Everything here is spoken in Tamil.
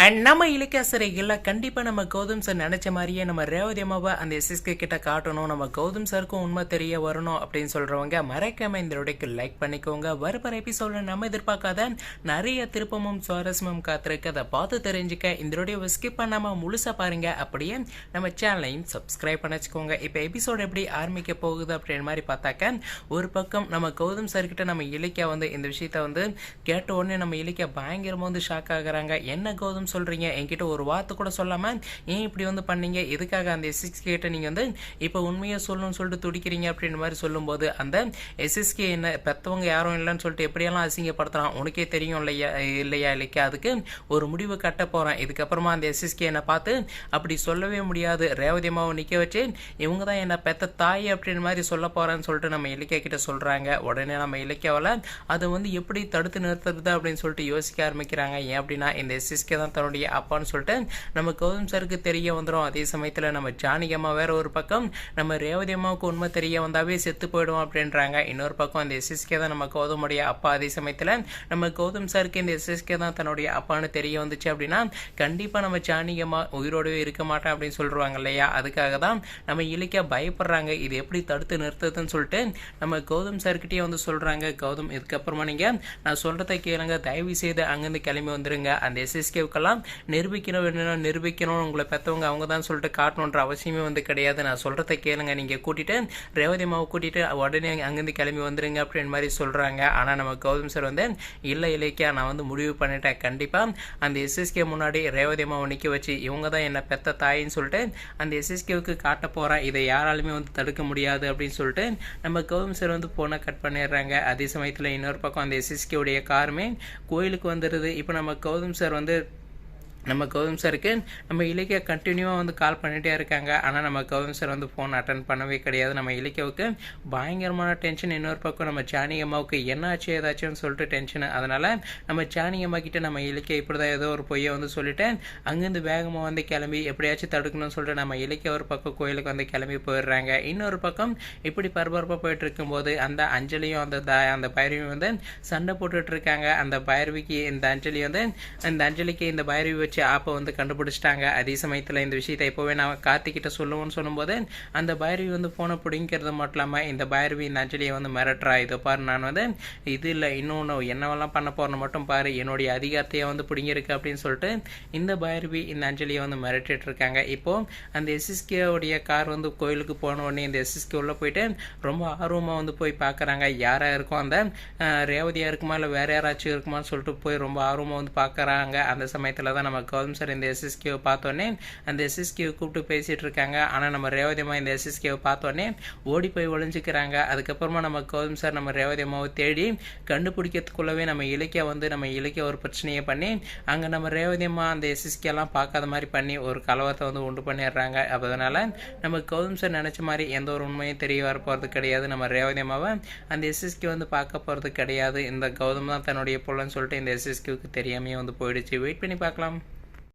அண்ட் நம்ம இலக்கிய சிறையில் கண்டிப்பாக நம்ம கௌதம் சார் நினச்ச மாதிரியே நம்ம ரேவதி அம்மாவை அந்த எஸ்எஸ்கே கிட்ட காட்டணும், நம்ம கௌதம் சாருக்கும் உண்மை தெரிய வரணும் அப்படின்னு சொல்கிறவங்க மறக்காம இந்த வீடியோக்கு லைக் பண்ணிக்கோங்க. வரப்போற எபிசோட நம்ம எதிர்பார்க்காத நிறைய திருப்பமும் சுவாரஸ்யமும் காத்திருக்கு. அதை பார்த்து தெரிஞ்சுக்க இந்த வீடியோவை ஸ்கிப் பண்ணாமல் முழுசாக பாருங்க. அப்படியே நம்ம சேனலையும் சப்ஸ்கிரைப் பண்ண வச்சுக்கோங்க. இப்போ எபிசோட் எப்படி ஆரம்பிக்க போகுது அப்படின்னு மாதிரி பார்த்தாக்க, ஒரு பக்கம் நம்ம கௌதம் சார்கிட்ட நம்ம இலக்கியா வந்து இந்த விஷயத்த வந்து கேட்ட உடனே நம்ம இலக்கியா பயங்கரமாக வந்து ஷாக் ஆகுறாங்க. என்ன கௌதம் சொல்றீங்க, என்கிட்ட ஒரு வார்த்தை கூட சொல்லாம ஏன் இப்படி வந்து பண்ணீங்க, எதுக்காக அந்த எஸ்எஸ்கே கிட்ட நீங்க வந்து இப்போ உண்மையை சொல்லணும்னு சொல்லிட்டு துடிக்கிறீங்க அப்படின்ற மாதிரி சொல்லும்போது, அந்த எஸ்எஸ்கே என்ன பெற்றவங்க யாரும் இல்லைன்னு சொல்லிட்டு எப்படியெல்லாம் அசிங்கப்படுத்துறான் உனக்கே தெரியும் இல்லையா இல்லையா அதுக்கு ஒரு முடிவு கட்ட போறேன். இதுக்கப்புறமா அந்த எஸ்எஸ்கே என்னை பார்த்து அப்படி சொல்லவே முடியாது, ரேவதி அம்மாவை நிற்க வச்சு இவங்க தான் என்ன பெத்த தாய் அப்படின்ற மாதிரி சொல்ல போறேன்னு சொல்லிட்டு நம்ம இலக்கியா கிட்ட சொல்றாங்க. உடனே நம்ம இலக்கியாவில் அதை வந்து எப்படி தடுத்து நிறுத்துறது அப்படின்னு சொல்லிட்டு யோசிக்க ஆரம்பிக்கிறாங்க. ஏன் அப்படின்னா இந்த எஸ்எஸ்கே தான் தன்னுடைய அப்பான்னு சொல்லிட்டு நம்ம கௌதம் சாருக்கு தெரிய வந்துடும். அதே சமயத்தில் நம்ம ஜானகி அம்மா வேற ஒரு பக்கம் நம்ம ரேவதி அம்மாவுக்கு உண்மை தெரிய வந்தாவே செத்து போயிடும் அப்படின்றாங்க. இன்னொரு பக்கம் அந்த எஸ்எஸ்கே தான் நம்ம கௌதமுடைய அப்பா. அதே சமயத்தில் நம்ம கௌதம் சாருக்கு இந்த எஸ்எஸ்கே தான் தன்னுடைய அப்பான்னு தெரிய வந்துச்சு அப்படின்னா கண்டிப்பாக நம்ம ஜானகி அம்மா உயிரோடவே இருக்க மாட்டேன் அப்படின்னு சொல்லுவாங்க இல்லையா. அதுக்காக தான் நம்ம இலக்கியா பயப்படுறாங்க. இது எப்படி தடுத்து நிறுத்துறதுன்னு சொல்லிட்டு நம்ம கௌதம் சார்கிட்டயே வந்து சொல்றாங்க. கௌதம், இதுக்கப்புறமா நீங்க நான் சொல்றதை கேளுங்க, தயவு செய்து அங்கிருந்து கிளம்பி வந்துருங்க. அந்த எஸ்எஸ்கேவுக்கெல்லாம் நிரூபிக்கணும் உங்களை பெற்றவங்க அவங்க தான் சொல்லிட்டு காட்டணுன்ற அவசியமே வந்து கிடையாது. நான் சொல்றதை கேளுங்க, நீங்க கூட்டிட்டு ரேவதி அம்மாவை கூட்டிட்டு உடனே அங்கிருந்து கிளம்பி வந்துருங்க அப்படின்னு மாதிரி சொல்றாங்க. ஆனா நம்ம கௌதம் சார் வந்து இல்லை இலக்கியா, நான் வந்து முடிவு பண்ணிட்டேன், கண்டிப்பா அந்த எஸ்எஸ்கே முன்னாடி ரேவதி அம்மாவை நிற்க வச்சு இவங்க தான் என்ன பெத்த தாயின்னு சொல்லிட்டு அந்த எஸ்எஸ்கேவுக்கு காட்ட போறேன், இதை யாராலுமே வந்து தடுக்க முடியாது அப்படின்னு சொல்லிட்டு நம்ம கௌதம் சார் வந்து போனை கட் பண்ணிடுறாங்க. அதே சமயத்தில் இன்னொரு பக்கம் அந்த எஸ்எஸ்கே உடைய காருமே கோயிலுக்கு வந்துடுது. இப்போ நம்ம கௌதம் சாருக்கு நம்ம இலக்கியா கண்டினியூவாக வந்து கால் பண்ணிகிட்டே இருக்காங்க. ஆனால் நம்ம கௌதம் சார் வந்து ஃபோன் அட்டன் பண்ணவே கிடையாது. நம்ம இலக்கியாவுக்கு பயங்கரமான டென்ஷன். இன்னொரு பக்கம் நம்ம ஜானகி அம்மாவுக்கு என்ன ஆச்சு ஏதாச்சும்னு சொல்லிட்டு டென்ஷனு. அதனால் நம்ம ஜானகி அம்மா கிட்ட நம்ம இலக்கியா இப்படி தான் ஏதோ ஒரு பொய்யை வந்து சொல்லிட்டு அங்கேருந்து வேகமாக வந்து கிளம்பி எப்படியாச்சும் தடுக்கணும்னு சொல்லிட்டு நம்ம இலக்கியா ஒரு பக்கம் கோயிலுக்கு வந்து கிளம்பி போயிடுறாங்க. இன்னொரு பக்கம் இப்படி பரபரப்பாக போயிட்டு இருக்கும்போது அந்த அஞ்சலியும் அந்த பைரவியும் வந்து சண்டை போட்டுட்டு இருக்காங்க. அந்த பைரவிக்கு இந்த அஞ்சலிக்கு இந்த பைரவி வச்சு ஆப்பை வந்து கண்டுபிடிச்சிட்டாங்க. அதே சமயத்தில் இந்த விஷயத்தை எப்போவே நான் கார்த்திகிட்ட சொல்லுவோன்னு சொல்லும்போது அந்த பைரவி வந்து போனை பிடிங்கிறது மட்டும் இல்லாமல் இந்த பைரவி இந்த அஞ்சலியை வந்து மிரட்டுறா. இதை பாரு, நான் வந்து இது இல்லை இன்னொன்று என்னவெல்லாம் பண்ண போறேன்னு மட்டும் பாரு, என்னுடைய அதிகாரத்தையே வந்து பிடிங்கிருக்கு அப்படின்னு சொல்லிட்டு இந்த பைரவி இந்த அஞ்சலியை வந்து மிரட்டிட்டு இருக்காங்க. இப்போ அந்த எஸ்எஸ்கேவுடைய கார் வந்து கோயிலுக்கு போன உடனே இந்த எஸ்எஸ்கே உள்ள போயிட்டு ரொம்ப ஆர்வமாக வந்து போய் பார்க்குறாங்க. யாராக இருக்கும், அந்த ரேவதியாக இருக்குமா இல்லை வேற யாராச்சும் இருக்குமான்னு சொல்லிட்டு போய் ரொம்ப ஆர்வமாக வந்து பார்க்குறாங்க. அந்த சமயத்தில் தான் நம்ம கௌதம் சார் இந்த எஸ்எஸ்கேவை பார்த்தோன்னே அந்த எஸ்எஸ்கேவை கூப்பிட்டு பேசிகிட்டு இருக்காங்க. ஆனால் நம்ம ரேவதி அம்மா இந்த எஸ்எஸ்கேவை பார்த்தோன்னே ஓடி போய் ஒளிஞ்சிக்கிறாங்க. அதுக்கப்புறமா நம்ம கௌதம் சார் நம்ம ரேவதி அம்மாவை தேடி கண்டுபிடிக்கிறதுக்குள்ளவே நம்ம இலக்கிய ஒரு பிரச்சனையை பண்ணி அங்கே நம்ம ரேவதி அம்மா அந்த எஸ்எஸ்கேலாம் பார்க்காத மாதிரி பண்ணி ஒரு கலவரத்தை வந்து உண்டு பண்ணிடுறாங்க. அதனால் நம்ம கௌதம் சார் நினச்ச மாதிரி எந்த ஒரு உண்மையும் தெரிய வர போகிறது கிடையாது. நம்ம ரேவதி அம்மாவை அந்த எஸ்எஸ்கே வந்து பார்க்க போகிறது கிடையாது. இந்த கௌதம் தான் தன்னுடைய பொருள்னு சொல்லிட்டு இந்த எஸ்எஸ்கேவுக்கு தெரியாமையே வந்து போயிடுச்சு. வெயிட் பண்ணி பார்க்கலாம்.